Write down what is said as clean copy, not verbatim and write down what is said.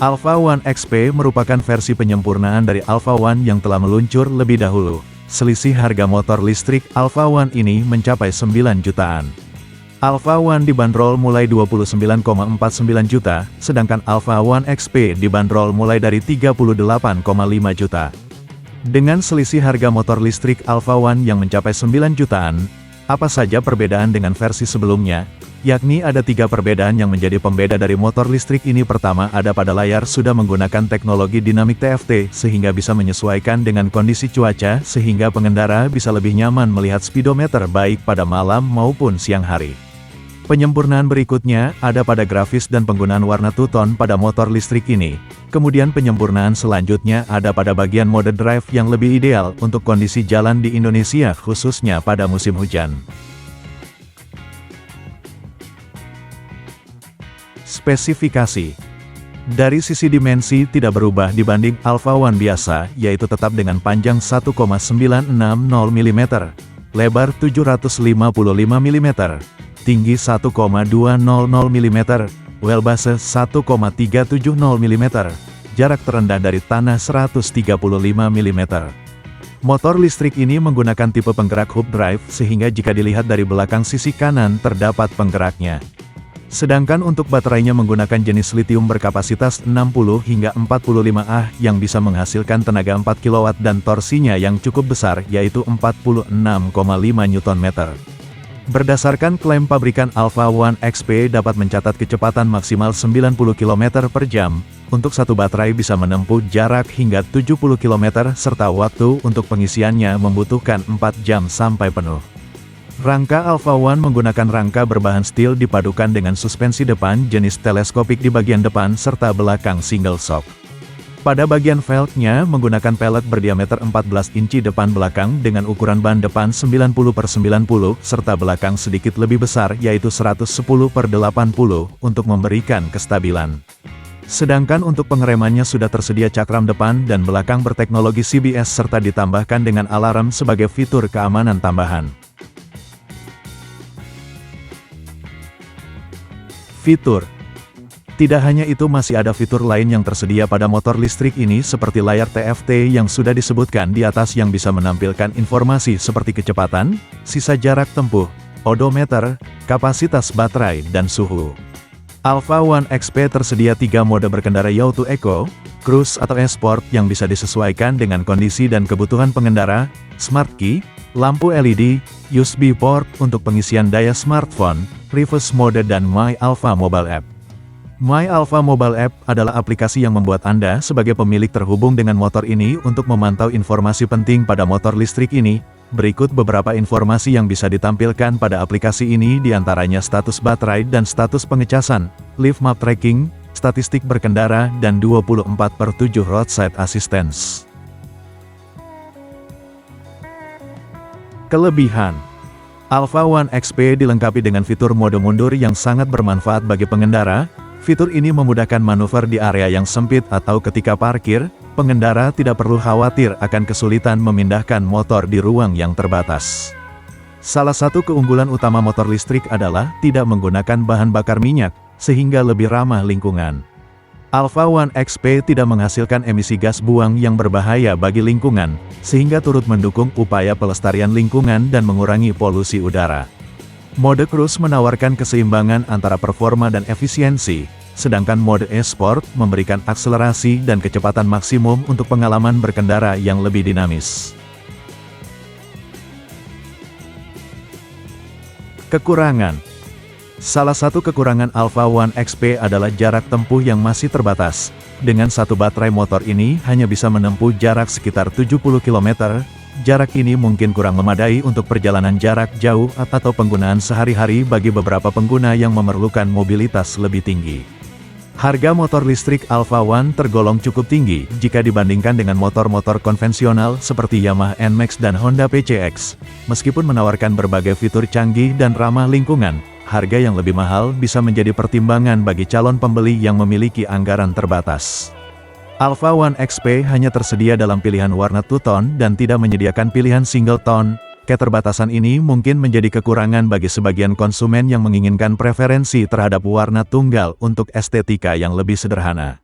Alpha One XP merupakan versi penyempurnaan dari Alpha One yang telah meluncur lebih dahulu. Selisih harga motor listrik Alpha One ini mencapai 9 jutaan. Alpha One dibanderol mulai 29,49 juta, sedangkan Alpha One XP dibanderol mulai dari 38,5 juta. Dengan selisih harga motor listrik Alpha One yang mencapai 9 jutaan, apa saja perbedaan dengan versi sebelumnya? Yakni ada 3 perbedaan yang menjadi pembeda dari motor listrik ini. Pertama, ada pada layar sudah menggunakan teknologi dinamik TFT, sehingga bisa menyesuaikan dengan kondisi cuaca, sehingga pengendara bisa lebih nyaman melihat speedometer baik pada malam maupun siang hari. Penyempurnaan berikutnya, ada pada grafis dan penggunaan warna two-tone pada motor listrik ini. Kemudian penyempurnaan selanjutnya ada pada bagian mode drive yang lebih ideal untuk kondisi jalan di Indonesia khususnya pada musim hujan. Spesifikasi. Dari sisi dimensi tidak berubah dibanding Alpha One biasa, yaitu tetap dengan panjang 1,960 mm, lebar 755 mm, tinggi 1,200 mm, wheelbase 1,370 mm, jarak terendah dari tanah 135 mm. Motor listrik ini menggunakan tipe penggerak hub drive sehingga jika dilihat dari belakang sisi kanan terdapat penggeraknya. Sedangkan untuk baterainya menggunakan jenis lithium berkapasitas 60 hingga 45 Ah yang bisa menghasilkan tenaga 4 kW dan torsinya yang cukup besar yaitu 46,5 Nm. Berdasarkan klaim pabrikan Alpha One XP dapat mencatat kecepatan maksimal 90 km per jam, untuk satu baterai bisa menempuh jarak hingga 70 km serta waktu untuk pengisiannya membutuhkan 4 jam sampai penuh. Rangka Alpha One menggunakan rangka berbahan steel dipadukan dengan suspensi depan jenis teleskopik di bagian depan serta belakang single shock. Pada bagian velgnya menggunakan pelek berdiameter 14 inci depan belakang dengan ukuran ban depan 90/90 serta belakang sedikit lebih besar yaitu 110/80 untuk memberikan kestabilan. Sedangkan untuk pengeremannya sudah tersedia cakram depan dan belakang berteknologi CBS serta ditambahkan dengan alarm sebagai fitur keamanan tambahan. Fitur. Tidak hanya itu masih ada fitur lain yang tersedia pada motor listrik ini seperti layar TFT yang sudah disebutkan di atas yang bisa menampilkan informasi seperti kecepatan, sisa jarak tempuh, odometer, kapasitas baterai dan suhu. Alpha One XP tersedia 3 mode berkendara yaitu Eco, Cruise atau Sport yang bisa disesuaikan dengan kondisi dan kebutuhan pengendara, Smart Key, lampu LED, USB port untuk pengisian daya smartphone, reverse mode dan My Alpha Mobile App. My Alpha Mobile App adalah aplikasi yang membuat Anda sebagai pemilik terhubung dengan motor ini untuk memantau informasi penting pada motor listrik ini. Berikut beberapa informasi yang bisa ditampilkan pada aplikasi ini diantaranya status baterai dan status pengecasan, live map tracking, statistik berkendara, dan 24/7 roadside assistance. Kelebihan. Alpha One XP dilengkapi dengan fitur mode mundur yang sangat bermanfaat bagi pengendara. Fitur ini memudahkan manuver di area yang sempit atau ketika parkir, pengendara tidak perlu khawatir akan kesulitan memindahkan motor di ruang yang terbatas. Salah satu keunggulan utama motor listrik adalah tidak menggunakan bahan bakar minyak, sehingga lebih ramah lingkungan. Alpha One XP tidak menghasilkan emisi gas buang yang berbahaya bagi lingkungan, sehingga turut mendukung upaya pelestarian lingkungan dan mengurangi polusi udara. Mode Cruise menawarkan keseimbangan antara performa dan efisiensi, sedangkan mode E-Sport memberikan akselerasi dan kecepatan maksimum untuk pengalaman berkendara yang lebih dinamis. Kekurangan. Salah satu kekurangan Alpha One XP adalah jarak tempuh yang masih terbatas. Dengan satu baterai motor ini hanya bisa menempuh jarak sekitar 70 km. Jarak ini mungkin kurang memadai untuk perjalanan jarak jauh atau penggunaan sehari-hari bagi beberapa pengguna yang memerlukan mobilitas lebih tinggi. Harga motor listrik Alpha One tergolong cukup tinggi jika dibandingkan dengan motor-motor konvensional seperti Yamaha NMAX dan Honda PCX. Meskipun menawarkan berbagai fitur canggih dan ramah lingkungan, harga yang lebih mahal bisa menjadi pertimbangan bagi calon pembeli yang memiliki anggaran terbatas. Alpha One XP hanya tersedia dalam pilihan warna two-tone dan tidak menyediakan pilihan single tone. Keterbatasan ini mungkin menjadi kekurangan bagi sebagian konsumen yang menginginkan preferensi terhadap warna tunggal untuk estetika yang lebih sederhana.